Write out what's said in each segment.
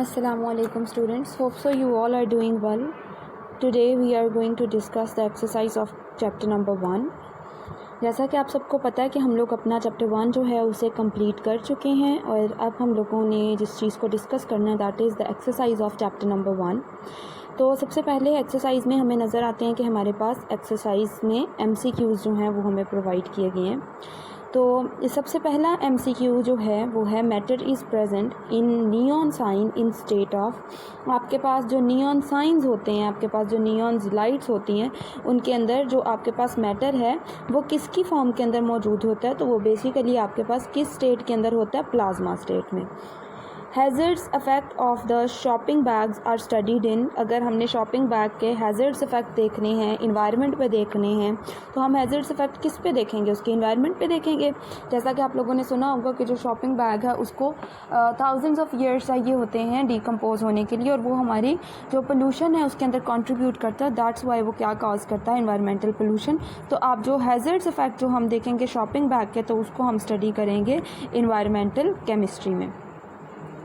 Assalamualaikum students, hope so you all are doing well. Today we are going to discuss the exercise of chapter number 1. जैसा कि आप सबको पता है कि हम लोग अपना चैप्टर 1 जो है उसे कंप्लीट कर चुके हैं और अब हम लोगों ने जिस चीज़ को डिस्कस करना है that is the exercise of chapter number 1. तो सबसे पहले एक्सरसाइज में हमें नज़र आते हैं कि हमारे पास एक्सरसाइज में MCQs जो हैं वो हमें प्रोवाइड किए गए हैं. तो सबसे पहला MCQ जो है वो है matter is present in neon sign in state of. आपके पास जो नियॉन साइंस होते हैं, आपके पास जो नियॉन लाइट्स होती हैं, उनके अंदर जो आपके पास मैटर है वो किसकी फॉर्म के अंदर मौजूद होता है. तो वो बेसिकली आपके पास किस स्टेट के अंदर होता है, प्लाज्मा स्टेट में. Hazards effect of the shopping bags are studied in. अगर हमने शॉपिंग बैग के हैज़र्ड्स इफ़ेक्ट देखने हैं, इन्वायरमेंट पे देखने हैं, तो हम हैज़र्ड्स इफ़ेक्ट किस पे देखेंगे, उसके इन्वायरमेंट पे देखेंगे. जैसा कि आप लोगों ने सुना होगा कि जो शॉपिंग बैग है उसको थाउजेंड्स ऑफ ईयर्स चाहिए होते हैं डिकम्पोज होने के लिए, और वो हमारी जो पोल्यूशन है उसके अंदर कंट्रीब्यूट करता है. दैट्स वाई वो क्या कॉज करता है, इन्वायरमेंटल पोल्यूशन. तो आप जो हैज़र्ड्स इफ़ेक्ट जो हम देखेंगे शॉपिंग बैग के, तो उसको हम स्टडी करेंगे इन्वायरमेंटल केमिस्ट्री में.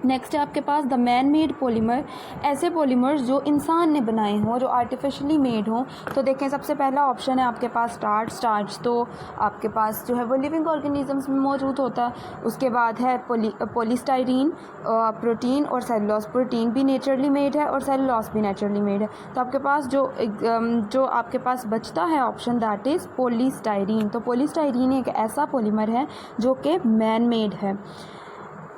नेक्स्ट है आपके पास द मैन मेड पॉलीमर. ऐसे पॉलीमर्स जो इंसान ने बनाए हों, जो आर्टिफिशियली मेड हों. तो देखें सबसे पहला ऑप्शन है आपके पास स्टार्च. तो आपके पास जो है वो लिविंग ऑर्गेनिजम्स में मौजूद होता है. उसके बाद है पॉलीस्टाइरीन, प्रोटीन और सेलुलोज. प्रोटीन भी नेचुरली मेड है और सेलुलोज भी नेचुरली मेड है. तो आपके पास जो आपके पास बचता है ऑप्शन दैट इज़ पॉलीस्टाइरीन. तो पॉलीस्टाइरीन एक ऐसा पॉलीमर है जो कि मैन मेड है.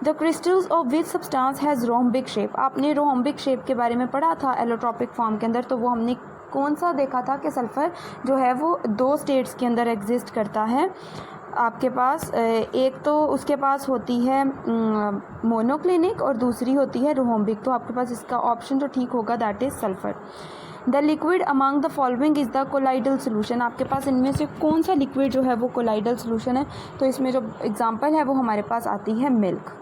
The crystals of which substance has rhombic shape. आपने रोम्बिक शेप के बारे में पढ़ा था एलोट्रॉपिक फॉर्म के अंदर. तो वो हमने कौन सा देखा था कि सल्फ़र जो है वो 2 स्टेट्स के अंदर एग्जिस्ट करता है. आपके पास एक तो उसके पास होती है मोनोक्लिनिक और दूसरी होती है रोम्बिक. तो आपके पास इसका ऑप्शन जो ठीक होगा that is sulphur. The liquid among the following is the colloidal solution. आपके पास इनमें से कौन सा लिक्विड जो है वो कोलाइडल सोल्यूशन है. तो इसमें जो एग्जांपल है वो हमारे पास आती है मिल्क.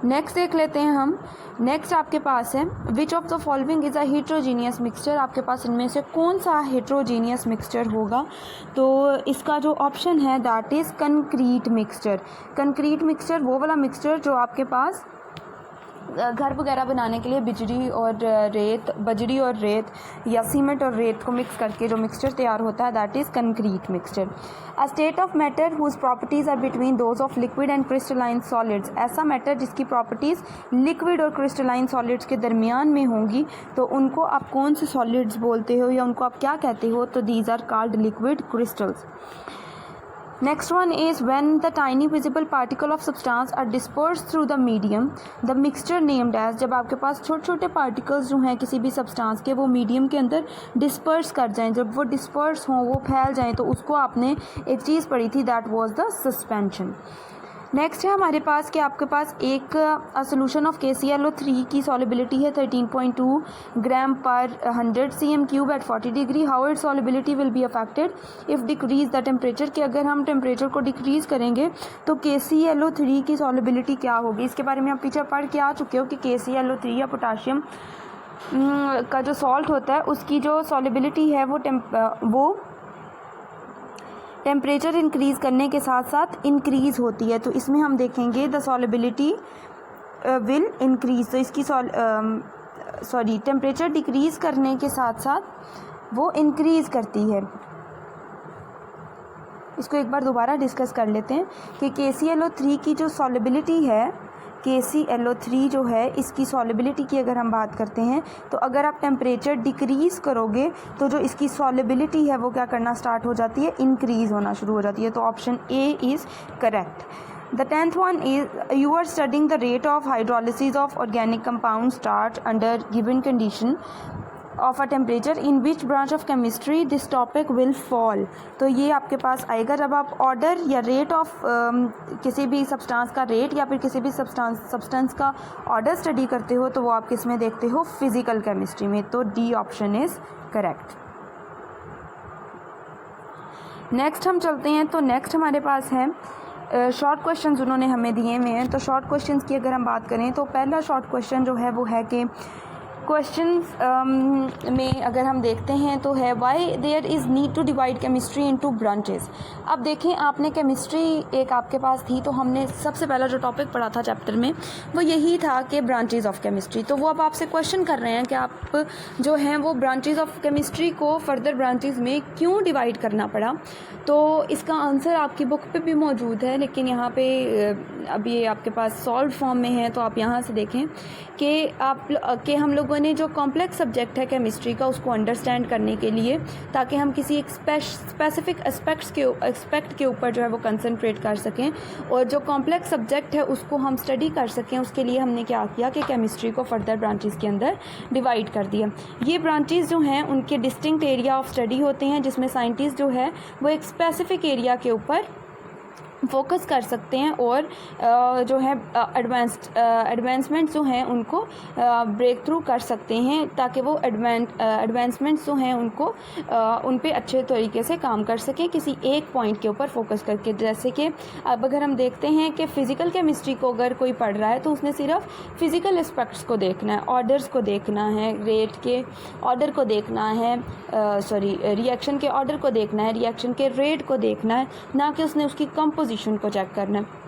नेक्स्ट देख लेते हैं हम. नेक्स्ट आपके पास है which of the following is a heterogeneous mixture. आपके पास इनमें से कौन सा हेट्रोजीनियस मिक्सचर होगा. तो इसका जो ऑप्शन है that is concrete mixture. Concrete mixture वो वाला मिक्सचर जो आपके पास घर वगैरह बनाने के लिए बजरी और रेत या सीमेंट और रेत को मिक्स करके जो मिक्सचर तैयार होता है that is concrete mixture. A state of matter whose properties are between those of liquid and crystalline solids. ऐसा मैटर जिसकी प्रॉपर्टीज़ लिक्विड और क्रिस्टलाइन सॉलिड्स के दरमियान में होंगी, तो उनको आप कौन से सॉलिड्स बोलते हो या उनको आप क्या कहते हो. तो these are called liquid crystals. Next one is when the tiny visible particle of substance are dispersed through the medium, the mixture named as. जब आपके पास छोटे छोटे पार्टिकल्स जो हैं किसी भी सब्सटेंस के वो मीडियम के अंदर डिस्पर्स कर जाएं, जब वो डिस्पर्स हों, वो फैल जाएं, तो उसको आपने एक चीज़ पढ़ी थी that was the suspension. Next है हमारे पास कि आपके पास एक सोल्यूशन ऑफ KClO3 की सॉलिबिलिटी है 13.2 ग्राम पर 100 cm³ at 40 degree. How it solubility will be affected if decrease the temperature. कि अगर हम टेम्परेचर को डिक्रीज़ करेंगे तो KClO3 की सॉलिबिलिटी क्या होगी. इसके बारे में आप पीछे पढ़ के आ चुके हो कि KClO3 या पोटाशियम का जो सॉल्ट होता है उसकी जो सॉलिबिलिटी है वो टेम्परेचर इंक्रीज़ करने के साथ साथ इंक्रीज़ होती है. तो इसमें हम देखेंगे द सॉलिबिलिटी विल इंक्रीज़. तो इसकी टेम्परेचर डिक्रीज़ करने के साथ साथ वो इंक्रीज़ करती है. इसको एक बार दोबारा डिस्कस कर लेते हैं कि KClO3 की जो सॉलिबिलिटी है, KClO3 जो है इसकी सॉलिबिलिटी की अगर हम बात करते हैं, तो अगर आप टेम्परेचर डिक्रीज़ करोगे तो जो इसकी सॉलिबिलिटी है वो क्या करना स्टार्ट हो जाती है, इंक्रीज़ होना शुरू हो जाती है. तो option A is correct. The 10th one is you are studying the rate of hydrolysis of organic compounds start under given condition of a temperature in which branch of chemistry this topic will fall. तो ये आपके पास आएगा जब आप order या rate of किसी भी substance का रेट या फिर किसी भी सब्सटेंस का ऑर्डर स्टडी करते हो, तो वो आप किस में देखते हो, फिजिकल केमिस्ट्री में. तो D option is correct. Next हम चलते हैं. तो नेक्स्ट हमारे पास है शॉर्ट क्वेश्चंस उन्होंने हमें दिए हुए हैं. तो शॉर्ट क्वेश्चंस की अगर हम बात करें तो पहला शॉर्ट क्वेश्चन जो है वो है कि क्वेश्चंस में अगर हम देखते हैं तो है why there is need to divide chemistry into branches. अब देखें, आपने केमिस्ट्री एक आपके पास थी, तो हमने सबसे पहला जो टॉपिक पढ़ा था चैप्टर में वो यही था कि ब्रांचेस ऑफ केमिस्ट्री। तो वो अब आपसे क्वेश्चन कर रहे हैं कि आप जो हैं वो ब्रांचेस ऑफ केमिस्ट्री को फर्दर ब्रांचेस में क्यों डिवाइड करना पड़ा। तो इसका आंसर आपकी बुक पे भी मौजूद है, लेकिन यहाँ पे अब ये आपके पास सॉल्व फॉर्म में है, तो आप यहाँ से देखें कि हम लोगों ने जो कॉम्प्लेक्स सब्जेक्ट है केमिस्ट्री का उसको अंडरस्टैंड करने के लिए, ताकि हम किसी एक स्पेसिफिक एस्पेक्ट के ऊपर जो है वो कंसंट्रेट कर सकें और जो कॉम्प्लेक्स सब्जेक्ट है उसको हम स्टडी कर सकें, उसके लिए हमने क्या किया कि केमिस्ट्री को फर्दर ब्रांचेस के अंदर डिवाइड कर दिया। ये ब्रांचेस जो हैं उनके डिस्टिंक्ट एरिया ऑफ स्टडी होते हैं, जिसमें साइंटिस्ट जो है वो एक स्पेसिफिक एरिया के ऊपर फोकस कर सकते हैं और जो है एडवांसमेंट्स जो हैं उनको ब्रेक थ्रू कर सकते हैं, ताकि वो एडवांसमेंट्स जो हैं उनको उन पे अच्छे तरीके से काम कर सकें किसी एक पॉइंट के ऊपर फोकस करके। जैसे कि अब अगर हम देखते हैं कि फ़िज़िकल केमिस्ट्री को अगर कोई पढ़ रहा है तो उसने सिर्फ फ़िज़िकल एस्पेक्ट्स को देखना है, ऑर्डर्स को देखना है, रेट के ऑर्डर को देखना है, रिएक्शन के ऑर्डर को देखना है, रिएक्शन के रेट को देखना है, ना कि उसने उसकी कंपोजिशन को चेक करना है।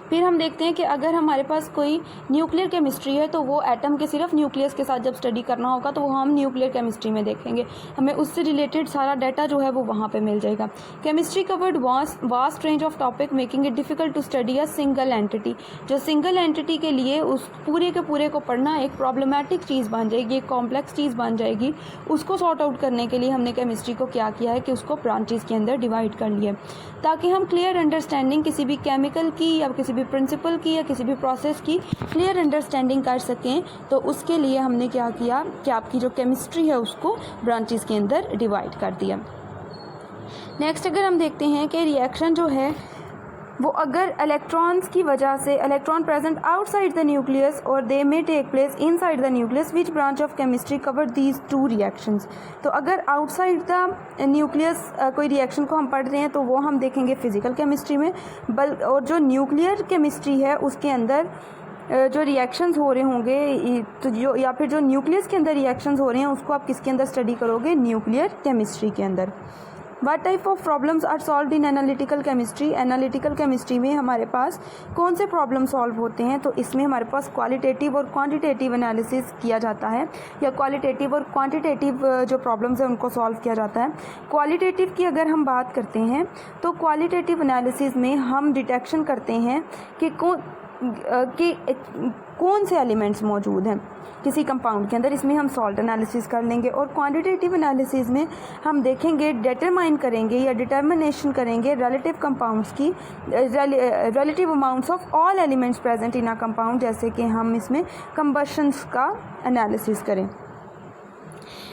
फिर हम देखते हैं कि अगर हमारे पास कोई न्यूक्लियर केमिस्ट्री है तो वो एटम के सिर्फ न्यूक्लियस के साथ जब स्टडी करना होगा तो वो हम न्यूक्लियर केमिस्ट्री में देखेंगे, हमें उससे रिलेटेड सारा डाटा जो है वो वहाँ पे मिल जाएगा। Chemistry covered vast range of topic making it difficult to study a single entity. जो सिंगल एंटिटी के लिए उस पूरे के पूरे को पढ़ना एक प्रॉब्लमेटिक चीज़ बन जाएगी, एक कॉम्प्लेक्स चीज़ बन जाएगी। उसको सॉर्ट आउट करने के लिए हमने केमिस्ट्री को क्या किया है कि उसको ब्रांचेस के अंदर डिवाइड कर लिया, ताकि हम क्लियर अंडरस्टैंडिंग किसी भी केमिकल की या किसी भी प्रिंसिपल की या किसी भी प्रोसेस की क्लियर अंडरस्टैंडिंग कर सकें। तो उसके लिए हमने क्या किया कि आपकी जो केमिस्ट्री है उसको ब्रांचेस के अंदर डिवाइड कर दिया। नेक्स्ट अगर हम देखते हैं कि रिएक्शन जो है वो अगर इलेक्ट्रॉन्स की वजह से electron present outside the nucleus और they may take place inside the nucleus, which branch of chemistry cover these two reactions. तो अगर आउटसाइड द न्यूक्लियस कोई रिएक्शन को हम पढ़ रहे हैं तो वो हम देखेंगे फिजिकल केमिस्ट्री में, और जो न्यूक्लियर केमिस्ट्री है उसके अंदर जो रिएक्शंस हो रहे होंगे तो जो या फिर जो न्यूक्लियस के अंदर रिएक्शंस हो रहे हैं उसको आप किसके अंदर स्टडी करोगे, न्यूक्लियर केमिस्ट्री के अंदर। What type of problems are solved in analytical chemistry? Analytical chemistry में हमारे पास कौन से प्रॉब्लम सॉल्व होते हैं, तो इसमें हमारे पास क्वालिटेटिव और क्वांटिटेटिव एनालिसिस किया जाता है, या क्वालिटेटिव और क्वांटिटेटिव जो प्रॉब्लम्स हैं उनको सॉल्व किया जाता है। क्वालिटेटिव की अगर हम बात करते हैं तो क्वालिटेटिव एनालिसिस में हम डिटेक्शन करते हैं कि कौन से एलिमेंट्स मौजूद हैं किसी कंपाउंड के अंदर, इसमें हम सॉल्ट एनालिसिस कर लेंगे। और क्वांटिटेटिव एनालिसिस में हम देखेंगे, डिटरमाइन करेंगे या डिटर्मिनेशन करेंगे रिलेटिव कंपाउंड्स की, relative amounts of all elements present in a compound, जैसे कि हम इसमें कंबशंस का एनालिसिस करें।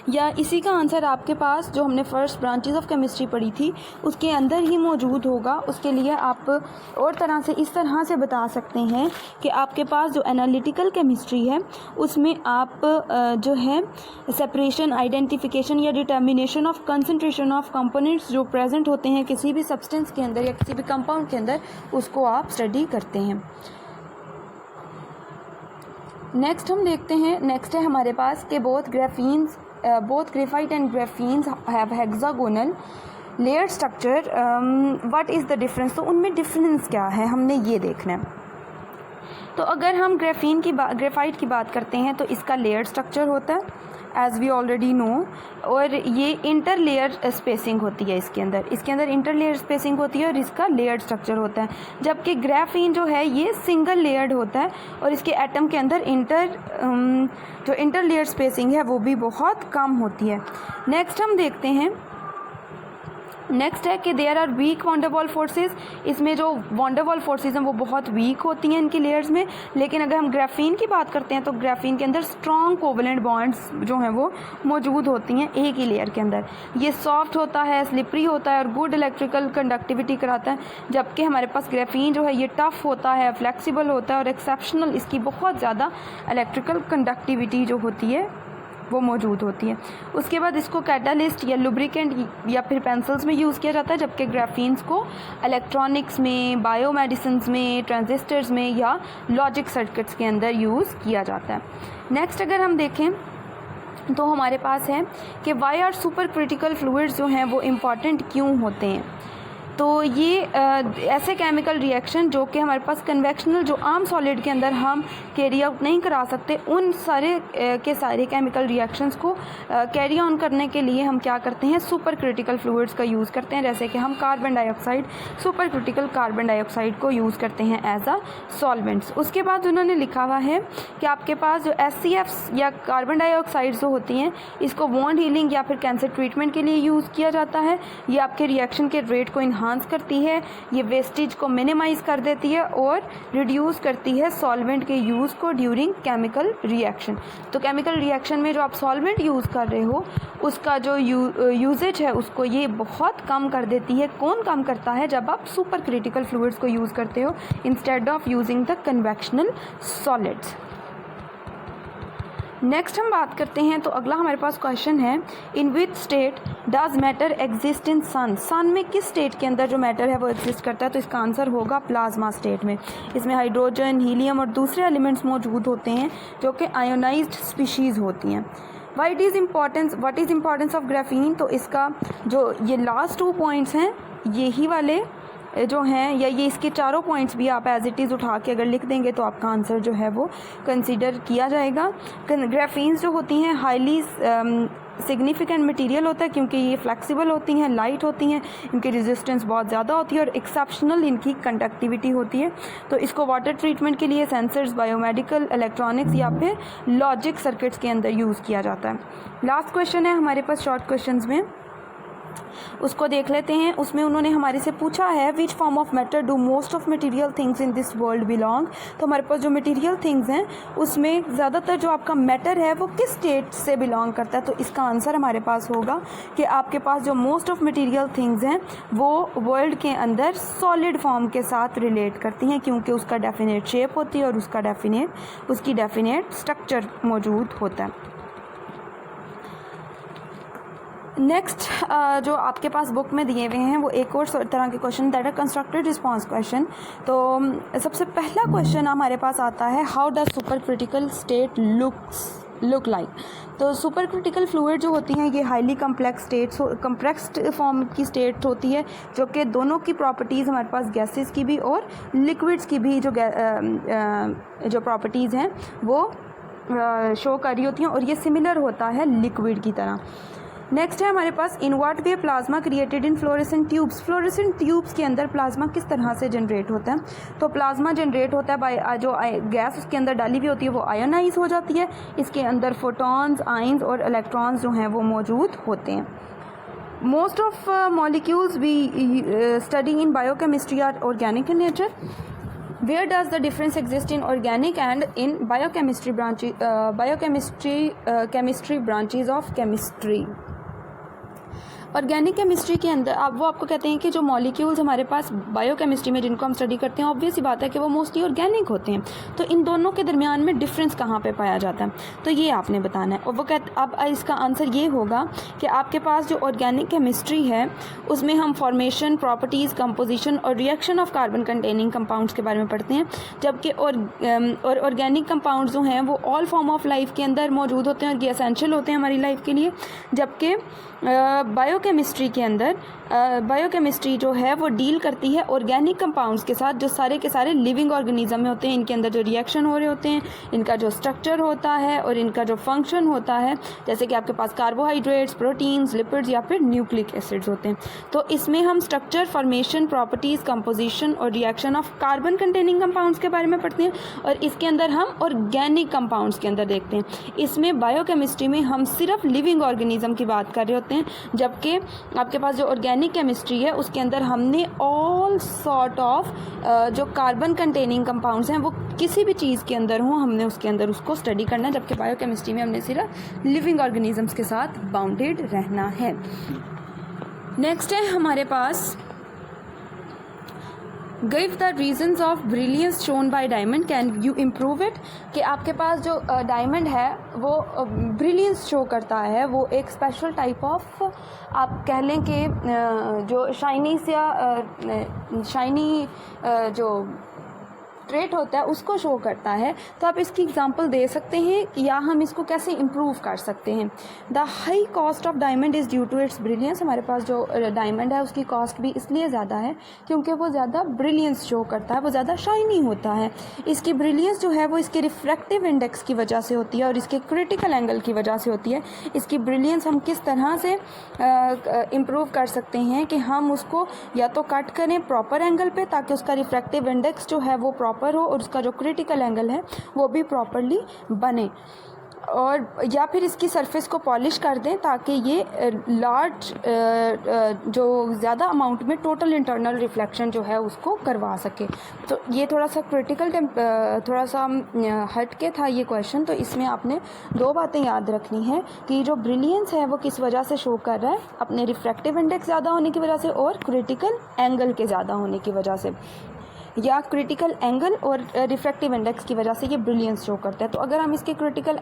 या इसी का आंसर आपके पास जो हमने फर्स्ट ब्रांचेस ऑफ केमिस्ट्री पढ़ी थी उसके अंदर ही मौजूद होगा। उसके लिए आप और तरह से इस तरह से बता सकते हैं कि आपके पास जो एनालिटिकल केमिस्ट्री है उसमें आप जो है सेपरेशन, आइडेंटिफिकेशन या determination of concentration of components जो प्रेजेंट होते हैं किसी भी सब्सटेंस के अंदर या किसी भी कंपाउंड के अंदर, उसको आप स्टडी करते हैं। नेक्स्ट हम देखते हैं, नेक्स्ट है हमारे पास कि both graphite and graphenes have hexagonal layer structure, what is the difference. तो उनमें डिफरेंस क्या है हमने ये देखना है। तो अगर हम ग्रेफाइट की बात करते हैं तो इसका लेयर स्ट्रक्चर होता है एज़ वी ऑलरेडी नो, और ये इंटर लेयर स्पेसिंग होती है इसके अंदर इंटर लेयर स्पेसिंग होती है और इसका लेयर स्ट्रक्चर होता है। जबकि ग्राफीन जो है ये सिंगल लेयर्ड होता है और इसके एटम के अंदर जो इंटर लेयर स्पेसिंग है वो भी बहुत कम होती है। नेक्स्ट हम देखते हैं, नेक्स्ट है कि there are weak van der Waals forces. इसमें जो वॉन्डरवॉल फोर्सेस हैं वो बहुत वीक होती हैं इनकी लेयर्स में। लेकिन अगर हम ग्राफीन की बात करते हैं तो ग्राफीन के अंदर स्ट्रॉन्ग कोवलेंट बॉन्ड्स जो हैं वो मौजूद होती हैं एक ही लेयर के अंदर। ये सॉफ्ट होता है, स्लिपरी होता है और गुड इलेक्ट्रिकल कंडक्टिविटी कराता है। जबकि हमारे पास ग्राफीन जो है ये टफ़ होता है, फ्लेक्सिबल होता है और एक्सेप्शनल इसकी बहुत ज़्यादा इलेक्ट्रिकल कंडक्टिविटी जो होती है वो मौजूद होती है। उसके बाद इसको कैटालिस्ट या लुब्रिकेंट या फिर पेंसिल्स में यूज़ किया जाता है, जबकि ग्राफीन्स को इलेक्ट्रॉनिक्स में, बायोमेडिसिन्स में, ट्रांजिस्टर्स में या लॉजिक सर्किट्स के अंदर यूज़ किया जाता है। नेक्स्ट अगर हम देखें तो हमारे पास है कि why are supercritical fluids जो हैं वो इम्पॉर्टेंट क्यों होते हैं। तो ये ऐसे केमिकल रिएक्शन जो कि हमारे पास कन्वेक्शनल जो आम सॉलिड के अंदर हम कैरी आउट नहीं करा सकते, उन सारे के सारे केमिकल रिएक्शंस को कैरी ऑन करने के लिए हम क्या करते हैं, सुपर क्रिटिकल फ्लूइड्स का यूज़ करते हैं। जैसे कि हम carbon dioxide, super critical carbon dioxide को यूज़ करते हैं एज अ सॉल्वेंट्स। उसके बाद उन्होंने लिखा हुआ है कि आपके पास जो SCFs या कार्बन डाइऑक्साइड जो होती हैं, इसको वॉन्ड हीलिंग या फिर कैंसर ट्रीटमेंट के लिए यूज़ किया जाता है। ये आपके रिएक्शन के रेट को इन्हांस करती है, ये वेस्टेज को मिनिमाइज कर देती है और रिड्यूस करती है सॉल्वेंट के यूज़ को ड्यूरिंग केमिकल रिएक्शन। तो केमिकल रिएक्शन में जो आप सॉल्वेंट यूज़ कर रहे हो उसका जो यूजेज है उसको ये बहुत कम कर देती है। कौन कम करता है? जब आप सुपर क्रिटिकल फ्लूइड्स को यूज़ करते हो instead of using the convectional solids. Next हम बात करते हैं, तो अगला हमारे पास क्वेश्चन है, in which state does matter exist in sun. Sun में किस स्टेट के अंदर जो मैटर है वो एग्जिस्ट करता है? तो इसका आंसर होगा प्लाज्मा स्टेट में। इसमें हाइड्रोजन, हीलियम और दूसरे एलिमेंट्स मौजूद होते हैं जो कि आयोनाइज्ड स्पीशीज़ होती हैं। What is importance of graphene? तो इसका जो ये लास्ट 2 पॉइंट्स हैं, यही वाले जो हैं, या ये इसके चारों पॉइंट्स भी आप एज इट इज़ उठा के अगर लिख देंगे तो आपका आंसर जो है वो कंसीडर किया जाएगा। ग्राफीन्स जो होती हैं हाईली सिग्निफिकेंट मटेरियल होता है क्योंकि ये फ्लेक्सिबल होती हैं, लाइट होती हैं, इनकी रेजिस्टेंस बहुत ज़्यादा होती है और एक्सेप्शनल इनकी कंडक्टिविटी होती है। तो इसको वाटर ट्रीटमेंट के लिए, सेंसर्स, बायोमेडिकल, इलेक्ट्रॉनिक्स या फिर लॉजिक सर्किट्स के अंदर यूज़ किया जाता है। लास्ट क्वेश्चन है हमारे पास शॉर्ट क्वेश्चंस में, उसको देख लेते हैं। उसमें उन्होंने हमारे से पूछा है which form of matter do most of material things in this world belong. तो हमारे पास जो मटेरियल थिंग्स हैं उसमें ज़्यादातर जो आपका मैटर है वो किस स्टेट से बिलोंग करता है? तो इसका आंसर हमारे पास होगा कि आपके पास जो मोस्ट ऑफ मटेरियल थिंग्स हैं वो वर्ल्ड के अंदर सॉलिड फॉर्म के साथ रिलेट करती हैं क्योंकि उसका डेफिनेट शेप होती है और उसकी डेफिनेट स्ट्रक्चर मौजूद होता है। नेक्स्ट जो आपके पास बुक में दिए हुए हैं वो एक और तरह के question, that are constructed response question. तो सबसे पहला क्वेश्चन हमारे पास आता है, how does supercritical state look like. तो सुपर क्रिटिकल फ्लूइड जो होती हैं ये हाईली कम्प्लेक्स फॉर्म की स्टेट होती है जो कि दोनों की प्रॉपर्टीज़ हमारे पास गैसेस की भी और लिक्विड्स की भी जो प्रॉपर्टीज़ हैं वो शो कर रही होती हैं और ये सिमिलर होता है लिक्विड की तरह। नेक्स्ट है हमारे पास, in what way plasma created in fluorescent tubes. Fluorescent tubes के अंदर प्लाज्मा किस तरह से जनरेट होता है? तो प्लाज्मा जनरेट होता है बाय जो गैस उसके अंदर डाली हुई होती है वो आयोनाइज हो जाती है। इसके अंदर फोटॉन्स, आइंस और इलेक्ट्रॉन्स जो हैं वो मौजूद होते हैं। Most of molecules we study in biochemistry are organic in nature. Where does the difference exist in organic and in biochemistry branches of chemistry? Organic chemistry के अंदर वो आपको कहते हैं कि जो मॉलिक्यूल्स हमारे पास बायोकेमिस्ट्री में जिनको हम स्टडी करते हैं ऑब्वियस सी बात है कि वो मोस्टली ऑर्गेनिक होते हैं। तो इन दोनों के दरमियान में डिफरेंस कहाँ पे पाया जाता है? तो ये आपने बताना है। और वो अब इसका आंसर ये होगा कि आपके पास जो ऑर्गेनिक केमिस्ट्री है उसमें हम फॉर्मेशन, प्रॉपर्टीज़, कंपोजिशन और reaction of carbon containing compounds के बारे में पढ़ते हैं, जबकि और ऑर्गेनिक कंपाउंड्स जो हैं वो ऑल फॉर्म ऑफ लाइफ के अंदर मौजूद होते हैं और ये एसेंशियल होते हैं हमारी लाइफ के लिए। जबकि बायोकेमिस्ट्री के अंदर बायोकेमिस्ट्री जो है वो डील करती है ऑर्गेनिक कंपाउंड्स के साथ जो सारे के सारे लिविंग ऑर्गेनिज्म में होते हैं। इनके अंदर जो रिएक्शन हो रहे होते हैं, इनका जो स्ट्रक्चर होता है और इनका जो फंक्शन होता है, जैसे कि आपके पास कार्बोहाइड्रेट्स, प्रोटीन्स, लिपिड्स या फिर न्यूक्लिक एसिड्स होते हैं। तो इसमें हम स्ट्रक्चर, फॉर्मेशन, प्रॉपर्टीज़, कंपोजिशन और reaction of carbon containing compounds के बारे में पढ़ते हैं और इसके अंदर हम ऑर्गेनिक कंपाउंड्स के अंदर देखते हैं। इसमें बायोकेमिस्ट्री में हम सिर्फ लिविंग ऑर्गेनिज्म की बात कर रहे होते हैं, जबकि आपके पास जो ऑर्गेनिक केमिस्ट्री है उसके अंदर हमने ऑल सॉर्ट ऑफ जो कार्बन कंटेनिंग कंपाउंड्स हैं वो किसी भी चीज़ के अंदर हो हमने उसके अंदर उसको स्टडी करना है, जबकि बायोकेमिस्ट्री में हमने सिर्फ लिविंग ऑर्गेनिजम्स के साथ बाउंडेड रहना है। नेक्स्ट है हमारे पास give the reasons of brilliance shown by diamond, can you improve it. कि आपके पास जो डायमंड है वो ब्रिलियंस शो करता है, वो एक स्पेशल टाइप ऑफ आप कह लें कि जो शाइनी जो ट्रेट होता है उसको शो करता है। तो आप इसकी एग्जांपल दे सकते हैं या हम इसको कैसे इम्प्रूव कर सकते हैं। The high cost of diamond is due to its brilliance, हमारे पास जो डायमंड है उसकी कॉस्ट भी इसलिए ज़्यादा है क्योंकि वो ज़्यादा ब्रिलियंस शो करता है, वो ज़्यादा शाइनी होता है। इसकी ब्रिलियंस जो है वो इसके रिफ्रैक्टिव इंडेक्स की वजह से होती है और इसके क्रिटिकल एंगल की वजह से होती है। इसकी ब्रिलियंस हम किस तरह से इम्प्रूव कर सकते हैं कि हम उसको या तो कट करें प्रॉपर एंगल पे ताकि उसका रिफ्रैक्टिव इंडेक्स जो है वो प्रॉपर हो और उसका जो क्रिटिकल एंगल है वो भी प्रॉपरली बने, और या फिर इसकी सरफेस को पॉलिश कर दें ताकि ये लार्ज जो ज़्यादा अमाउंट में टोटल इंटरनल रिफ्लेक्शन जो है उसको करवा सके। तो ये थोड़ा सा क्रिटिकल थोड़ा सा हट के था ये क्वेश्चन। तो इसमें आपने दो बातें याद रखनी है कि जो ब्रिलियंस है वो किस वजह से शो कर रहा है, अपने रिफ्रैक्टिव इंडेक्स ज़्यादा होने की वजह से और क्रिटिकल एंगल के ज़्यादा होने की वजह से, या क्रिटिकल एंगल और रिफ्रैक्टिव इंडेक्स की वजह से ये ब्रिलियंस शो करता है। तो अगर हम इसके क्रिटिकल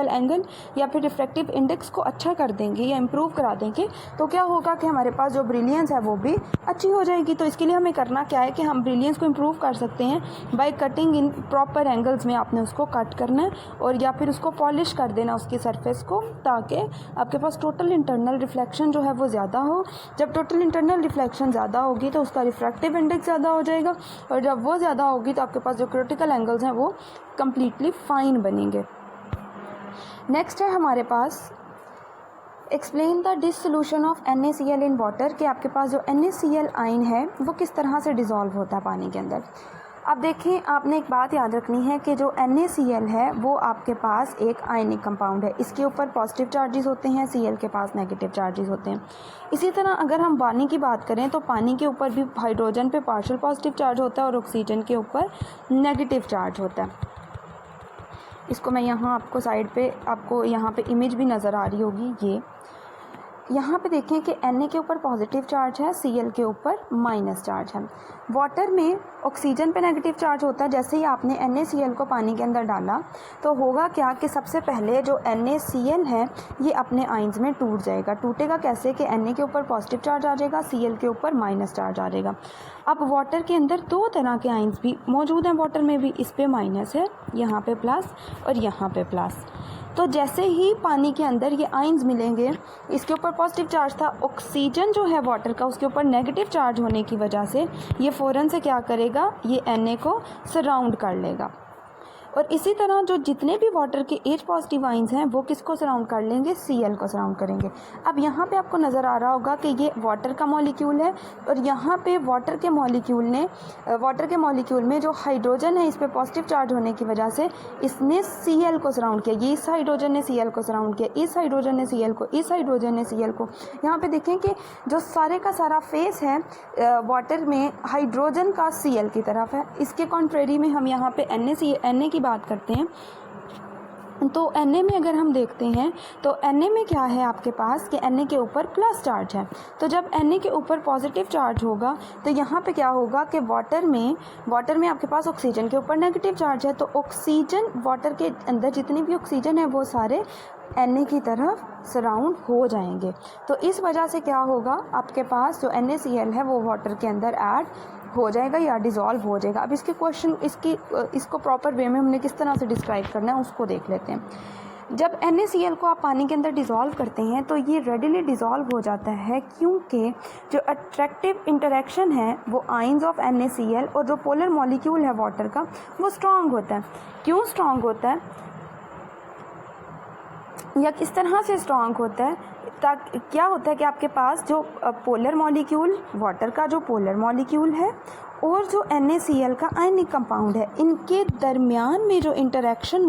एंगल या फिर रिफ्रैक्टिव इंडेक्स को अच्छा कर देंगे या इम्प्रूव करा देंगे तो क्या होगा कि हमारे पास जो ब्रिलियंस है वो भी अच्छी हो जाएगी। तो इसके लिए हमें करना क्या है कि हम ब्रिलियंस को इम्प्रूव कर सकते हैं by cutting in proper angles में। आपने उसको कट करना है और या फिर उसको पॉलिश कर देना उसकी सरफेस को, ताकि आपके पास टोटल इंटरनल रिफ्लेक्शन जो है वो ज़्यादा हो। जब टोटल इंटरनल रिफ्लेक्शन ज़्यादा होगी तो उसका रिफ्रैक्टिव इंडेक्स ज़्यादा हो जाएगा, और जब वो ज़्यादा होगी तो आपके पास जो क्रिटिकल एंगल्स हैं वो कंप्लीटली फाइन बनेंगे। नेक्स्ट है हमारे पास explain the dissolution of NaCl in water, कि आपके पास जो NaCl आयन है वो किस तरह से डिज़ोल्व होता है पानी के अंदर। अब देखें, आपने एक बात याद रखनी है कि जो NaCl है वो आपके पास एक आयनिक कंपाउंड है। इसके ऊपर पॉजिटिव चार्जेस होते हैं, Cl के पास नेगेटिव चार्जेस होते हैं। इसी तरह अगर हम पानी की बात करें तो पानी के ऊपर भी हाइड्रोजन पे पार्शियल पॉजिटिव चार्ज होता है और ऑक्सीजन के ऊपर नेगेटिव चार्ज होता है। इसको मैं यहाँ आपको साइड पे, आपको यहाँ पे इमेज भी नज़र आ रही होगी। ये यहाँ पे देखें कि Na के ऊपर पॉजिटिव चार्ज है, Cl के ऊपर माइनस चार्ज है। वाटर में ऑक्सीजन पे नेगेटिव चार्ज होता है। जैसे ही आपने NaCl को पानी के अंदर डाला तो होगा क्या कि सबसे पहले जो NaCl है ये अपने आयंस में टूट जाएगा। टूटेगा कैसे कि Na के ऊपर पॉजिटिव चार्ज आ जाएगा, Cl के ऊपर माइनस चार्ज आ जाएगा। अब वाटर के अंदर दो तरह के आयंस भी मौजूद हैं वाटर में भी, इस पे माइनस है, यहाँ पे प्लस और यहाँ पे प्लस। तो जैसे ही पानी के अंदर ये आयंस मिलेंगे, इसके ऊपर पॉजिटिव चार्ज था, ऑक्सीजन जो है वाटर का उसके ऊपर नेगेटिव चार्ज होने की वजह से ये फ़ौरन से क्या करेगा, ये Na को सराउंड कर लेगा। और इसी तरह जो जितने भी वाटर के H पॉजिटिव आयंस हैं वो किसको सराउंड कर लेंगे, Cl को सराउंड करेंगे। अब यहाँ पे आपको नज़र आ रहा होगा कि ये वाटर का मॉलिक्यूल है और यहाँ पे वाटर के मॉलिक्यूल में जो हाइड्रोजन है इस पे पॉजिटिव चार्ज होने की वजह से इसने Cl को सराउंड किया। ये इस हाइड्रोजन ने Cl को सराउंड किया, इस हाइड्रोजन ने Cl को, इस हाइड्रोजन ने Cl को। यहाँ पे देखें कि जो सारे का सारा फेस है वाटर में हाइड्रोजन का Cl की तरफ है। इसके कॉन्ट्रेरी में हम यहाँ पे Na की बात करते हैं तो Na में अगर हम देखते हैं तो Na में क्या है आपके पास कि Na के ऊपर प्लस चार्ज है। तो जब Na के ऊपर पॉजिटिव चार्ज होगा तो यहाँ पे क्या होगा कि वाटर में आपके पास ऑक्सीजन के ऊपर नेगेटिव चार्ज है। तो ऑक्सीजन, वाटर के अंदर जितनी भी ऑक्सीजन है वो सारे Na की तरफ सराउंड हो जाएंगे। तो इस वजह से क्या होगा, आपके पास जो NaCl है वो वाटर के अंदर ऐड हो जाएगा या डिज़ोल्व हो जाएगा। अब इसके क्वेश्चन इसको प्रॉपर वे में हमने किस तरह से डिस्क्राइब करना है उसको देख लेते हैं। जब NaCl को आप पानी के अंदर डिज़ोल्व करते हैं तो ये रेडिली डिज़ोल्व हो जाता है क्योंकि जो अट्रैक्टिव इंटरेक्शन है वो आयंस ऑफ NaCl और जो पोलर मॉलिक्यूल है वाटर का वो स्ट्रॉन्ग होता है। क्यों स्ट्रॉन्ग होता है या किस तरह से स्ट्रॉन्ग होता है, ताकि क्या होता है कि आपके पास जो पोलर मॉलिक्यूल, वाटर का जो पोलर मॉलिक्यूल है और जो NaCl का आयनिक कंपाउंड है, इनके दरमियान में जो इंटरेक्शन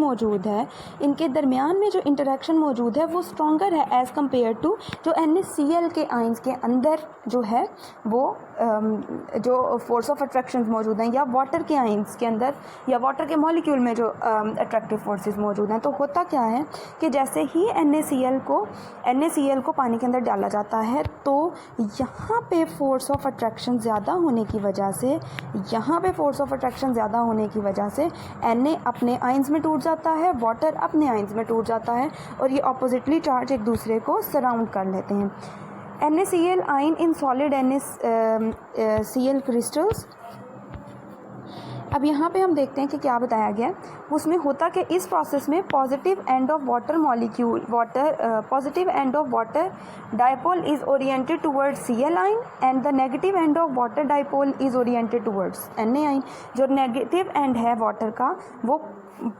मौजूद है वो स्ट्रॉन्गर है एज़ कम्पेयर टू जो NaCl के आयंस के अंदर जो है वो जो फोर्स ऑफ अट्रैक्शन मौजूद हैं या वाटर के आइंस के अंदर या वाटर के मॉलिक्यूल में जो अट्रैक्टिव फोर्सेस मौजूद हैं, तो होता क्या है कि जैसे ही NaCl को पानी के अंदर डाला जाता है तो यहाँ पे फोर्स ऑफ अट्रैक्शन ज़्यादा होने की वजह से Na अपने आइंस में टूट जाता है, वाटर अपने आइंस में टूट जाता है और ये ऑपोजिटली चार्ज एक दूसरे को सराउंड कर लेते हैं। NaCl ion in solid NaCl crystals. अब यहाँ पे हम देखते हैं कि क्या बताया गया है। उसमें होता कि इस प्रोसेस में positive end of water dipole is oriented towards Cl ion and the negative end of water dipole is oriented towards Na ion. जो नेगेटिव एंड है वाटर का वो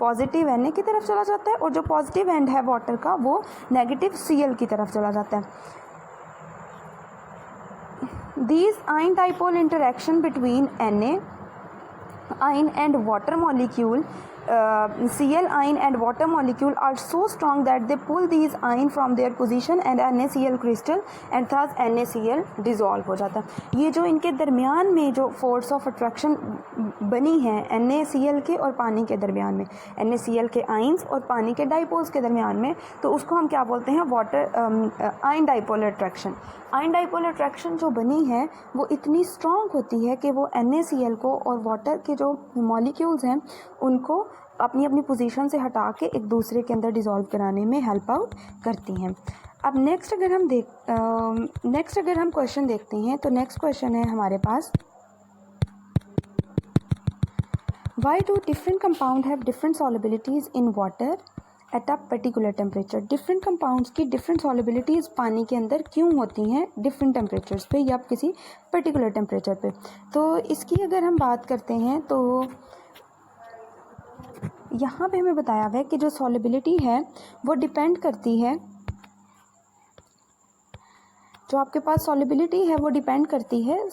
पॉजिटिव Na की तरफ चला जाता है और जो पॉजिटिव एंड है वाटर का वो नेगेटिव Cl की तरफ चला जाता है। These ion dipole interaction between Na ion and water molecule, Cl ion and water molecule are so strong that they pull these ion from their position and NaCl crystal and thus NaCl dissolve हो जाता है। ये जो इनके दरमियान में जो force of attraction बनी है NaCl के और पानी के दरमियान में, NaCl के आइंस और पानी के डाइपोल्स के दरमियान में, तो उसको हम क्या बोलते हैं, water ion dipole attraction. Ion dipole attraction जो बनी है वो इतनी स्ट्रॉन्ग होती है कि वो NaCl को और वाटर के जो मॉलिक्यूल्स हैं उनको अपनी अपनी पोजीशन से हटा के एक दूसरे के अंदर डिज़ोल्व कराने में हेल्प आउट करती हैं। अब नेक्स्ट अगर हम क्वेश्चन देखते हैं तो नेक्स्ट क्वेश्चन है हमारे पास, why do different compound have different solubilities in water at a particular temperature. Different compounds की डिफरेंट सॉलिबिलिटीज़ पानी के अंदर क्यों होती हैं डिफरेंट टेम्परेचर्स पे या किसी पर्टिकुलर टेम्परेचर पे। तो इसकी अगर हम बात करते हैं तो यहाँ पे हमें बताया हुआ है कि जो सॉलिबिलिटी है वो डिपेंड करती है, जो आपके पास सॉलिबिलिटी है वो डिपेंड करती है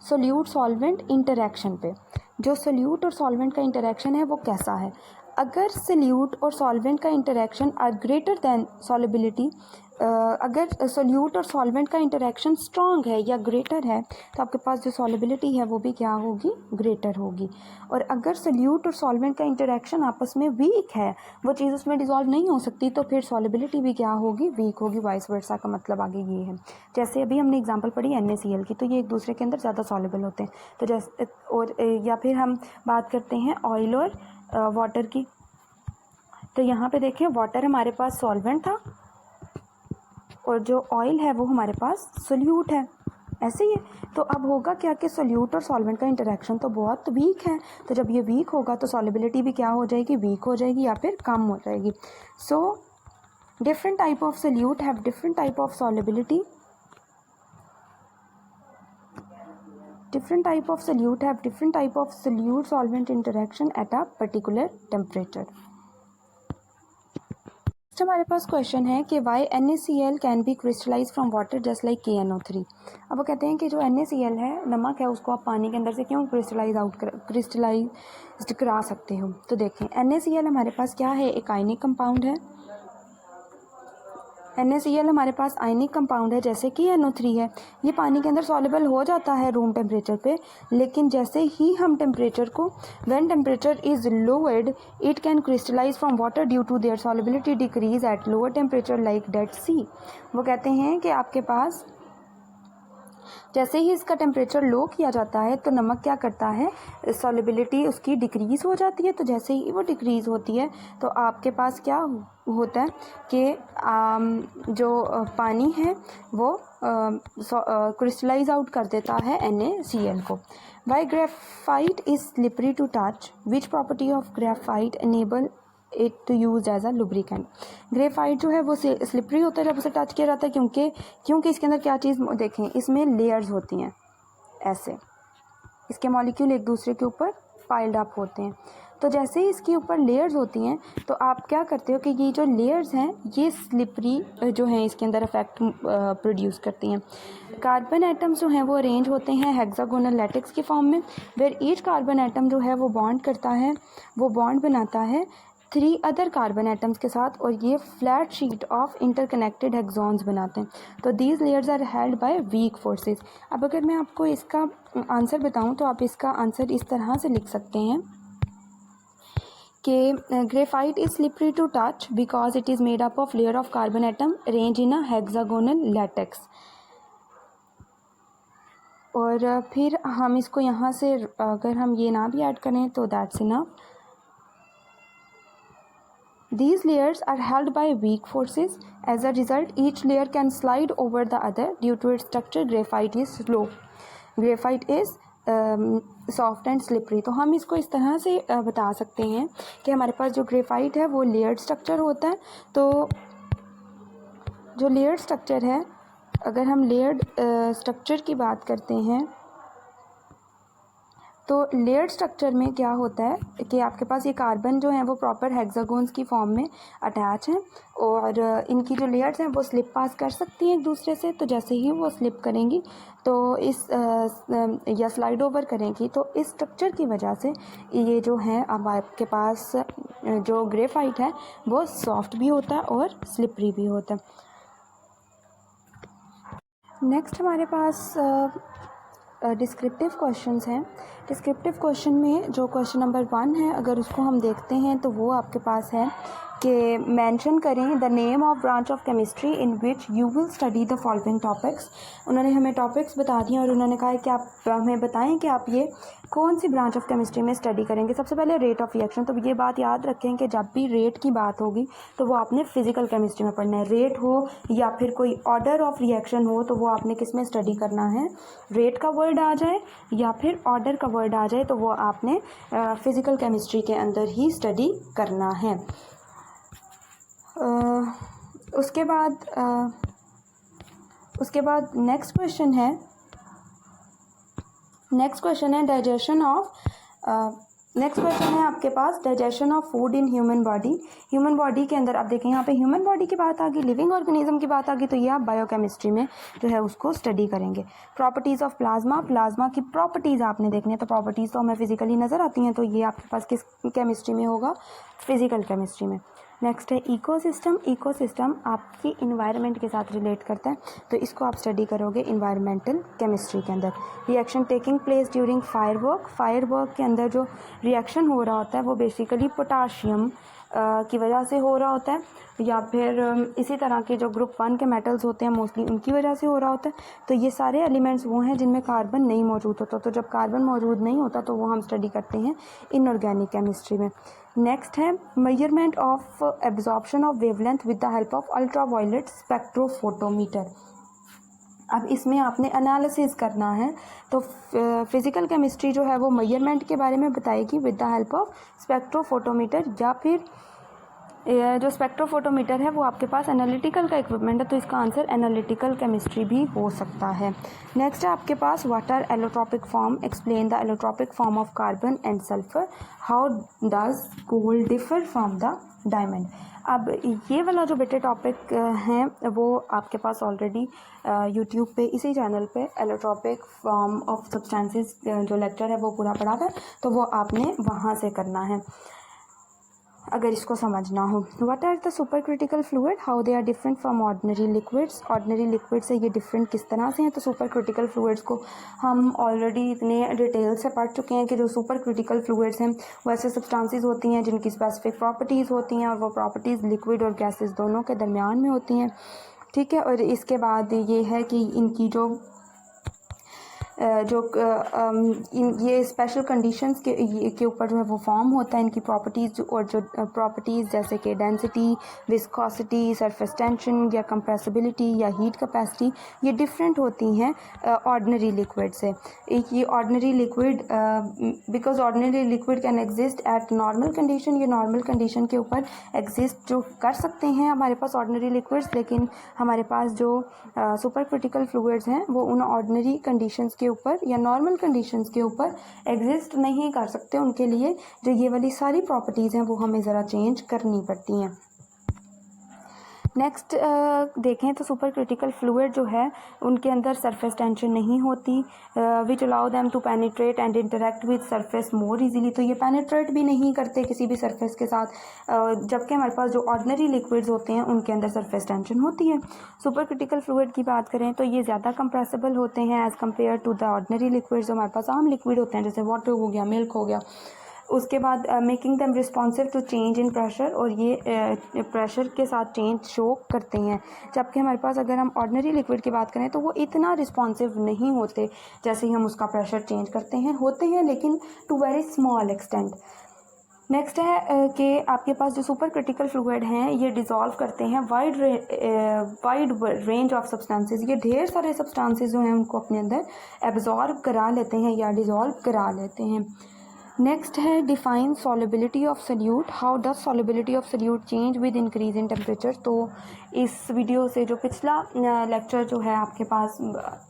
सोल्यूट सॉल्वेंट इंटरेक्शन पे। जो सोल्यूट और सॉल्वेंट का इंटरेक्शन है वो कैसा है। अगर सोल्यूट और सॉल्वेंट का interaction are greater than solubility, अगर सोल्यूट और सॉल्वेंट का इंटरेक्शन स्ट्रॉन्ग है या ग्रेटर है तो आपके पास जो सॉलिबिलिटी है वो भी क्या होगी, ग्रेटर होगी। और अगर सोल्यूट और सॉल्वेंट का इंटरेक्शन आपस में वीक है, वो चीज़ उसमें डिज़ोल्व नहीं हो सकती, तो फिर सॉलिबिलिटी भी क्या होगी, वीक होगी। वाइस वर्सा का मतलब आगे ये है। जैसे अभी हमने एग्जांपल पढ़ी NaCl की, तो ये एक दूसरे के अंदर ज़्यादा सॉलिबल होते हैं। तो जैसे और या फिर हम बात करते हैं ऑयल और वाटर की, तो यहाँ पे देखें वाटर हमारे पास सॉल्वेंट था और जो ऑयल है वो हमारे पास सोल्यूट है, ऐसे ही है। तो अब होगा क्या कि सोल्यूट और सॉल्वेंट का इंटरेक्शन तो बहुत वीक है, तो जब ये वीक होगा तो सॉलिबिलिटी भी क्या हो जाएगी, वीक हो जाएगी या फिर कम हो जाएगी। So different type of solute have different type of solubility, different type of solute have different type of solute solvent interaction at a particular temperature। हमारे पास क्वेश्चन है कि why NaCl can be crystallise from water just like KNO3। अब वो कहते हैं कि जो NaCl है, नमक है, उसको आप पानी के अंदर से क्यों क्रिस्टलाइज करा सकते हो। तो देखें NaCl हमारे पास क्या है, एक आयनिक कंपाउंड है। NaCl हमारे पास आयनिक कंपाउंड है जैसे कि NO3 है। ये पानी के अंदर सॉल्युबल हो जाता है रूम टेम्परेचर पे, लेकिन जैसे ही हम टेम्परेचर को when temperature is lowered it can crystallise from water due to their solubility decrease at lower temperature like Dead Sea. वो कहते हैं कि आपके पास जैसे ही इसका टेम्परेचर लो किया जाता है तो नमक क्या करता है, सॉल्युबिलिटी उसकी डिक्रीज़ हो जाती है। तो जैसे ही वो डिक्रीज़ होती है तो आपके पास क्या होता है कि जो पानी है वो क्रिस्टलाइज आउट कर देता है NaCl को। Why graphite is slippery to touch, which property of graphite enable it to use as a lubricant. Graphite जो है वो स्लिपरी होता है जब उसे टच किया जाता है, क्योंकि इसके अंदर क्या चीज़ देखें, इसमें लेयर्स होती हैं, ऐसे इसके मॉलिक्यूल एक दूसरे के ऊपर पाइल्ड अप होते हैं। तो जैसे ही इसके ऊपर लेयर्स होती हैं तो आप क्या करते हो कि ये जो लेयर्स हैं ये स्लिपरी जो हैं इसके अंदर इफेक्ट प्रोड्यूस करती हैं। कार्बन एटम्स जो हैं वो अरेंज होते हैं हेक्सागोनल लैटिक्स की फॉर्म में, वेयर ईच कार्बन एटम जो है वो बॉन्ड करता है, वो बॉन्ड बनाता है 3 अदर कार्बन एटम्स के साथ, और ये flat sheet of interconnected hexagons बनाते हैं। तो these layers are held by weak forces. अब अगर मैं आपको इसका आंसर बताऊं तो आप इसका आंसर इस तरह से लिख सकते हैं कि graphite is slippery to touch because it is made up of layer of carbon atom arrange in a hexagonal lattice. और फिर हम इसको यहाँ से अगर हम ये ना भी ऐड करें तो that's enough. These layers are held by weak forces. As a result, each layer can slide over the other. Due to its structure, graphite is slow. Graphite is soft and slippery. तो हम इसको इस तरह से बता सकते हैं कि हमारे पास जो ग्रेफाइट है वो लेयर्ड स्ट्रक्चर होता है। तो जो लेयर्ड स्ट्रक्चर है, अगर हम लेयर्ड स्ट्रक्चर की बात करते हैं तो लेयर्ड स्ट्रक्चर में क्या होता है कि आपके पास ये कार्बन जो है वो प्रॉपर हेक्सागोन्स की फॉर्म में अटैच हैं, और इनकी जो लेयर्स हैं वो स्लिप पास कर सकती हैं एक दूसरे से। तो जैसे ही वो स्लिप करेंगी तो इस या स्लाइड ओवर करेंगी, तो इस स्ट्रक्चर की वजह से ये जो है अब आपके पास जो ग्रेफाइट है वो सॉफ्ट भी होता है और स्लिपरी भी होता है। नेक्स्ट हमारे पास डिस्क्रिप्टिव क्वेश्चंस हैं। डिस्क्रिप्टिव क्वेश्चन में जो क्वेश्चन नंबर 1 है, अगर उसको हम देखते हैं तो वो आपके पास है कि मेंशन करें the name of branch of chemistry in which you will study the following topics. उन्होंने हमें टॉपिक्स बता दिए और उन्होंने कहा है कि आप हमें बताएं कि आप ये कौन सी ब्रांच ऑफ केमिस्ट्री में स्टडी करेंगे। सबसे पहले रेट ऑफ रिएक्शन। तो ये बात याद रखें कि जब भी रेट की बात होगी तो वो आपने फिजिकल केमिस्ट्री में पढ़ना है। रेट हो या फिर कोई ऑर्डर ऑफ रिएक्शन हो तो वो आपने किस में स्टडी करना है, रेट का वर्ड आ जाए या फिर ऑर्डर का वर्ड आ जाए तो वो आपने फिजिकल केमिस्ट्री के अंदर ही स्टडी करना है। उसके बाद नेक्स्ट क्वेश्चन है डाइजेशन ऑफ नेक्स्ट क्वेश्चन है आपके पास digestion of food in human body. Human body के अंदर आप देखें यहाँ पे ह्यूमन बॉडी की बात आ गई, लिविंग ऑर्गेनिज्म की बात आ गई, तो ये आप बायोकेमिस्ट्री में जो है उसको स्टडी करेंगे। प्रॉपर्टीज़ ऑफ प्लाज्मा की प्रॉपर्टीज़ आपने देखनी है। तो प्रॉपर्टीज़ तो हमें फिजिकली नज़र आती हैं, तो ये आपके पास किस केमिस्ट्री में होगा, फिजिकल केमिस्ट्री में। नेक्स्ट है इकोसिस्टम आपकी इन्वायरमेंट के साथ रिलेट करता है, तो इसको आप स्टडी करोगे इन्वायरमेंटल केमिस्ट्री के अंदर। Reaction taking place during firework के अंदर जो रिएक्शन हो रहा होता है वो बेसिकली पोटाशियम की वजह से हो रहा होता है, या फिर इसी तरह के जो ग्रुप 1 के मेटल्स होते हैं मोस्टली उनकी वजह से हो रहा होता है। तो ये सारे एलिमेंट्स वो हैं जिनमें कार्बन नहीं मौजूद होता। तो जब कार्बन मौजूद नहीं होता तो वो हम स्टडी करते हैं इनऑर्गेनिक केमिस्ट्री में। नेक्स्ट है measurement of absorption of wavelength with the help of ultraviolet spectrophotometer. अब इसमें आपने एनालिसिस करना है, तो फिज़िकल केमिस्ट्री जो है वो मेजरमेंट के बारे में बताएगी with the help of spectrophotometer, या फिर जो स्पेक्ट्रोफोटोमीटर है वो आपके पास एनालिटिकल का इक्विपमेंट है, तो इसका आंसर एनालिटिकल केमिस्ट्री भी हो सकता है। नेक्स्ट है आपके पास what are allotropic form, explain the allotropic form of carbon and sulphur, how does gold differ from the diamond. अब ये वाला जो बेटे टॉपिक हैं वो आपके पास ऑलरेडी यूट्यूब पे इसी चैनल पे एलोट्रोपिक फॉर्म ऑफ सब्सटेंसेस जो लेक्चर है वो पूरा पढ़ा है, तो वो आपने वहाँ से करना है अगर इसको समझना हो। What are the supercritical fluid, how they are different from ordinary liquids. Ordinary liquid से ये डिफरेंट किस तरह से हैं। तो सुपर क्रिटिकल फ्लूइड्स को हम ऑलरेडी इतने डिटेल से पढ़ चुके हैं कि जो सुपर क्रिटिकल फ्लूइड्स हैं वो ऐसे सब्सटेंसेस होती हैं जिनकी स्पेसिफिक प्रॉपर्टीज़ होती हैं, और वो प्रॉपर्टीज़ लिक्विड और गैसेस दोनों के दरमियान में होती हैं, ठीक है। और इसके बाद ये है कि इनकी ये स्पेशल कंडीशंस के ऊपर जो है वो फॉर्म होता है इनकी प्रॉपर्टीज़, और जो प्रॉपर्टीज़ जैसे कि डेंसिटी, विस्कोसिटी, सरफेस टेंशन या कंप्रेसिबिलिटी या हीट कैपेसिटी, ये डिफरेंट होती हैं ऑर्डिनरी लिक्विड से। ये ordinary liquid because ordinary liquid can exist at normal condition, ये नॉर्मल कंडीशन के ऊपर एग्जिस्ट जो कर सकते हैं हमारे पास ऑर्डिनरी लिक्विड्स, लेकिन हमारे पास जो सुपर क्रिटिकल फ्लूइड्स हैं वो उन ऑर्डिनरी कंडीशंस के ऊपर या नॉर्मल कंडीशंस के ऊपर एग्जिस्ट नहीं कर सकते। उनके लिए जो ये वाली सारी प्रॉपर्टीज़ हैं वो हमें ज़रा चेंज करनी पड़ती हैं। नेक्स्ट देखें तो सुपर क्रिटिकल फ्लूइड जो है उनके अंदर सरफेस टेंशन नहीं होती, which allow them to penetrate and interact with surface more easily. तो ये पेनिट्रेट भी नहीं करते किसी भी सरफेस के साथ, जबकि हमारे पास जो ऑर्डिनरी लिक्विड्स होते हैं उनके अंदर सरफेस टेंशन होती है। सुपर क्रिटिकल फ्लूइड की बात करें तो ये ज़्यादा कंप्रेसिबल होते हैं as compare to the ordinary liquids जो हमारे पास आम लिक्विड होते हैं, जैसे वाटर हो गया, मिल्क हो गया। उसके बाद making them responsive to change in pressure, और ये प्रेशर के साथ चेंज शो करते हैं। जबकि हमारे पास अगर हम ऑर्डिनरी लिक्विड की बात करें तो वो इतना रिस्पॉन्सिव नहीं होते जैसे ही हम उसका प्रेशर चेंज करते हैं, होते हैं लेकिन to very small extent. Next है कि आपके पास जो सुपर क्रिटिकल फ्लूइड हैं ये डिज़ोल्व करते हैं वाइड रेंज ऑफ सब्सटेंसेस। ये ढेर सारे सब्सटेंसेस जो हैं उनको अपने अंदर एब्जॉर्ब करा लेते हैं या डिज़ोल्व करा लेते हैं। नेक्स्ट है define solubility of solute, how does solubility of solute change with increase in temperature. तो इस वीडियो से जो पिछला लेक्चर जो है आपके पास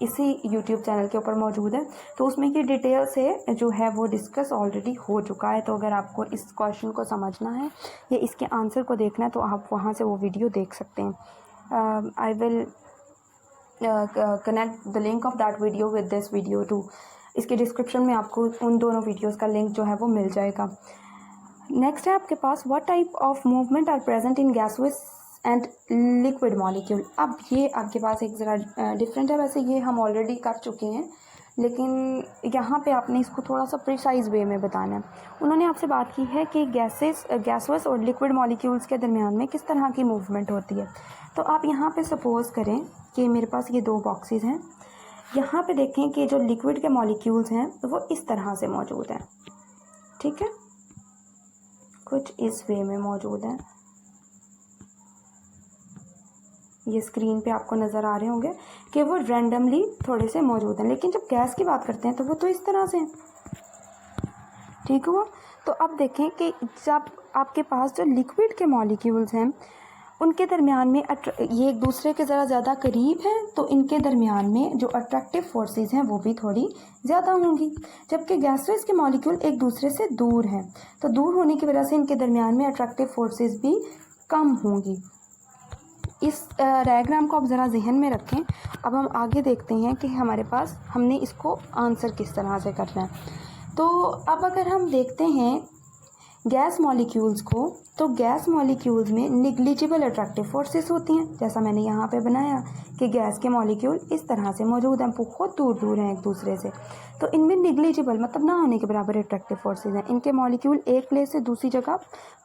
इसी यूट्यूब चैनल के ऊपर मौजूद है, तो उसमें ये डिटेल से जो है वो डिस्कस ऑलरेडी हो चुका है। तो अगर आपको इस क्वेश्चन को समझना है या इसके आंसर को देखना है तो आप वहाँ से वो वीडियो देख सकते हैं। I will connect the link of that video with this video too. इसके डिस्क्रिप्शन में आपको उन दोनों वीडियोस का लिंक जो है वो मिल जाएगा। नेक्स्ट है आपके पास what type of movement are present in gases and liquid molecule. अब ये आपके पास एक ज़रा डिफरेंट है, वैसे ये हम ऑलरेडी कर चुके हैं लेकिन यहाँ पे आपने इसको थोड़ा सा प्रिसाइज वे में बताना है। उन्होंने आपसे बात की है कि गैसेस और लिक्विड मॉलिक्यूल्स के दरमियान में किस तरह की मूवमेंट होती है। तो आप यहाँ पे सपोज़ करें कि मेरे पास ये 2 बॉक्सेस हैं, यहाँ पे देखें कि जो लिक्विड के मॉलिक्यूल्स हैं वो इस तरह से मौजूद हैं, ठीक है, कुछ इस वे में मौजूद हैं। ये स्क्रीन पे आपको नज़र आ रहे होंगे कि वो रैंडमली थोड़े से मौजूद हैं, लेकिन जब गैस की बात करते हैं तो वो तो इस तरह से हैं, ठीक हुआ। तो अब देखें कि जब आपके पास जो लिक्विड के मॉलिक्यूल्स हैं उनके दरमियान में ये एक दूसरे के ज़रा ज़्यादा करीब हैं, तो इनके दरमियान में जो अट्रैक्टिव फोर्सेस हैं वो भी थोड़ी ज़्यादा होंगी। जबकि गैसेस के मॉलिक्यूल एक दूसरे से दूर हैं, तो दूर होने की वजह से इनके दरमियान में अट्रैक्टिव फोर्सेस भी कम होंगी। इस डायग्राम को आप ज़रा जहन में रखें। अब हम आगे देखते हैं कि हमारे पास हमने इसको आंसर किस तरह से करना है। तो अब अगर हम देखते हैं गैस मॉलिक्यूल्स को, तो गैस मॉलिक्यूल्स में निग्लिजिबल अट्रैक्टिव फोर्सेस होती हैं, जैसा मैंने यहाँ पे बनाया कि गैस के मॉलिक्यूल इस तरह से मौजूद हैं, बहुत दूर दूर हैं एक दूसरे से, तो इनमें निग्लिजिबल मतलब ना होने के बराबर अट्रैक्टिव फोर्सेस हैं। इनके मॉलिक्यूल एक प्लेस से दूसरी जगह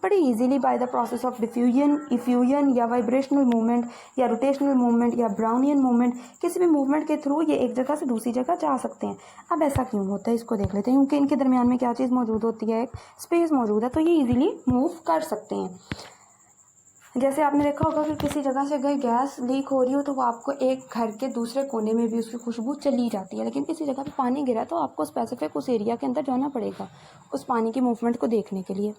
बड़ी easily by the process of effusion या वाइब्रेशनल मूवमेंट या रोटेशनल मूवमेंट या ब्राउनियन मूवमेंट, किसी भी मूवमेंट के थ्रू ये एक जगह से दूसरी जगह जा सकते हैं। अब ऐसा क्यों होता है इसको देख लेते हैं, क्योंकि इनके दरमियान में क्या चीज़ मौजूद होती है, एक स्पेस मौजूद है, तो ये ईजिली मूव कर सकते हैं। जैसे आपने देखा होगा कि किसी जगह से अगर गैस लीक हो रही हो तो वो आपको एक घर के दूसरे कोने में भी उसकी खुशबू चली जाती है, लेकिन किसी जगह पे पानी गिरा तो आपको स्पेसिफिक उस एरिया के अंदर जाना पड़ेगा उस पानी की मूवमेंट को देखने के लिए।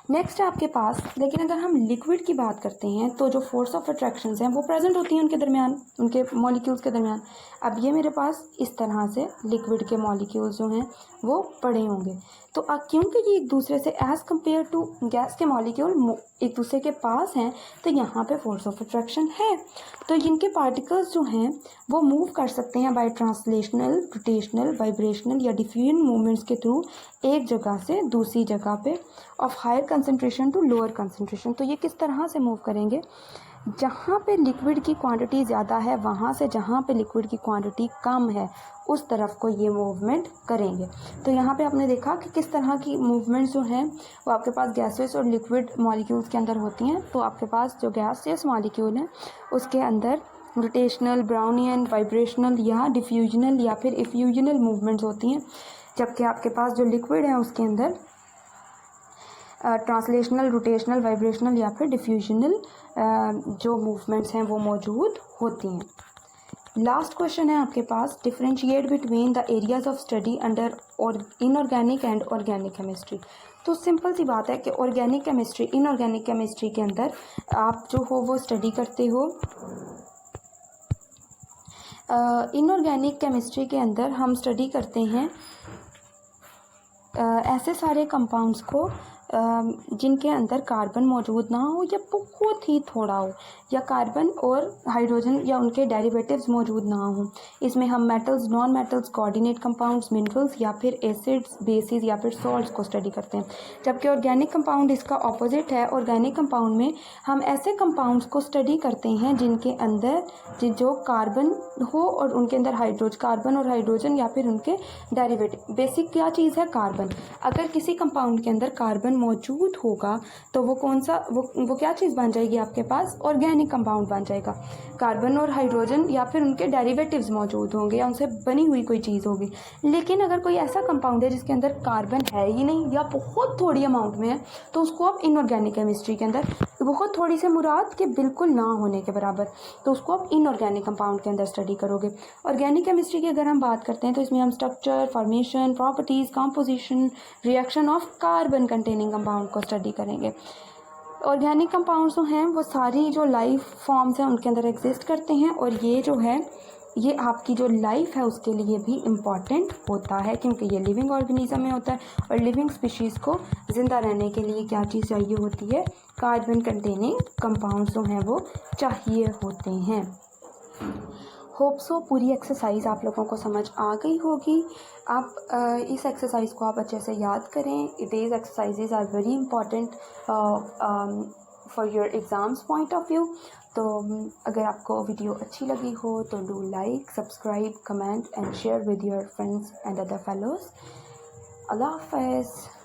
नेक्स्ट है आपके पास, लेकिन अगर हम लिक्विड की बात करते हैं तो जो फोर्स ऑफ अट्रैक्शन हैं वो प्रेजेंट होती हैं उनके दरमियान, उनके मॉलिक्यूल्स के दरमियान। अब ये मेरे पास इस तरह से लिक्विड के मॉलिक्यूल्स जो हैं वो पड़े होंगे, तो क्योंकि ये एक दूसरे से एज़ कम्पेयर टू गैस के मॉलिक्यूल एक दूसरे के पास हैं, तो यहाँ पे फोर्स ऑफ अट्रैक्शन है। तो इनके पार्टिकल्स जो हैं वो मूव कर सकते हैं बाय ट्रांसलेशनल, रोटेशनल, वाइब्रेशनल या डिफ्यूजन मूवमेंट्स के थ्रू एक जगह से दूसरी जगह पे of higher concentration to lower concentration. तो ये किस तरह से मूव करेंगे, जहाँ पे लिक्विड की क्वांटिटी ज़्यादा है वहाँ से जहाँ पे लिक्विड की क्वांटिटी कम है उस तरफ को ये मूवमेंट करेंगे। तो यहाँ पे आपने देखा कि किस तरह की मूवमेंट्स जो हैं वो आपके पास गैसेस और लिक्विड मॉलिक्यूल्स के अंदर होती हैं। तो आपके पास जो गैसेस मॉलिक्यूल हैं उसके अंदर रोटेशनल, ब्राउनियन, वाइब्रेशनल या डिफ्यूजनल या फिर इफ्यूजनल मूवमेंट्स होती हैं, जबकि आपके पास जो लिक्विड है उसके अंदर ट्रांसलेशनल, रोटेशनल, वाइब्रेशनल या फिर डिफ्यूजनल जो मूवमेंट्स हैं वो मौजूद होती हैं। लास्ट क्वेश्चन है आपके पास, differentiate between the areas of study under और इनऑर्गेनिक एंड ऑर्गेनिक केमिस्ट्री। तो सिंपल सी बात है कि ऑर्गेनिक केमिस्ट्री, इनऑर्गेनिक केमिस्ट्री के अंदर आप जो हो वो स्टडी करते हो। इनऑर्गेनिक केमिस्ट्री के अंदर हम स्टडी करते हैं ऐसे सारे कंपाउंड्स को जिनके अंदर कार्बन मौजूद ना हो या बहुत ही थोड़ा हो, या कार्बन और हाइड्रोजन या उनके डेरिवेटिव्स मौजूद ना हो। इसमें हम metals, non metals, coordinate compounds, minerals या फिर एसिड्स, बेसिस या फिर सॉल्ट्स को स्टडी करते हैं। जबकि ऑर्गेनिक कंपाउंड इसका ऑपोजिट है। ऑर्गेनिक कंपाउंड में हम ऐसे कंपाउंड्स को स्टडी करते हैं जिनके अंदर जो कार्बन हो और उनके अंदर कार्बन और हाइड्रोजन या फिर उनके डेरिवेटिव। बेसिक क्या चीज़ है? कार्बन। अगर किसी कंपाउंड के अंदर कार्बन मौजूद होगा तो वो कौन सा वो क्या चीज़ बन जाएगी आपके पास? ऑर्गेनिक कंपाउंड बन जाएगा। कार्बन और हाइड्रोजन या फिर उनके डेरिवेटिव्स मौजूद होंगे या उनसे बनी हुई कोई चीज़ होगी। लेकिन अगर कोई ऐसा कंपाउंड है जिसके अंदर कार्बन है ही नहीं या बहुत थोड़ी अमाउंट में है, तो उसको आप इनऑर्गेनिक केमिस्ट्री के अंदर, बहुत थोड़ी से मुराद के बिल्कुल ना होने के बराबर, तो उसको आप इनऑर्गेनिक कंपाउंड के अंदर स्टडी करोगे। ऑर्गेनिक केमिस्ट्री की अगर हम बात करते हैं तो इसमें हम structure, formation, properties, composition, reaction of carbon containing compound को स्टडी करेंगे। ऑर्गेनिक कंपाउंड्स जो हैं वो सारी जो लाइफ फॉर्म्स हैं उनके अंदर एग्जिस्ट करते हैं, और ये जो है ये आपकी जो लाइफ है उसके लिए भी इम्पॉर्टेंट होता है, क्योंकि ये लिविंग ऑर्गेनिज्म में होता है। और लिविंग स्पीशीज़ को ज़िंदा रहने के लिए क्या चीज़ चाहिए होती है? कार्बन कंटेनिंग कंपाउंड्स जो हैं वो चाहिए होते हैं। होप सो पूरी एक्सरसाइज आप लोगों को समझ आ गई होगी। आप इस एक्सरसाइज को आप अच्छे से याद करें। These exercises are very important for your exams point of view. तो अगर आपको वीडियो अच्छी लगी हो तो do like, subscribe, comment and share with your friends and other fellows. अल्लाह हाफ़िज़।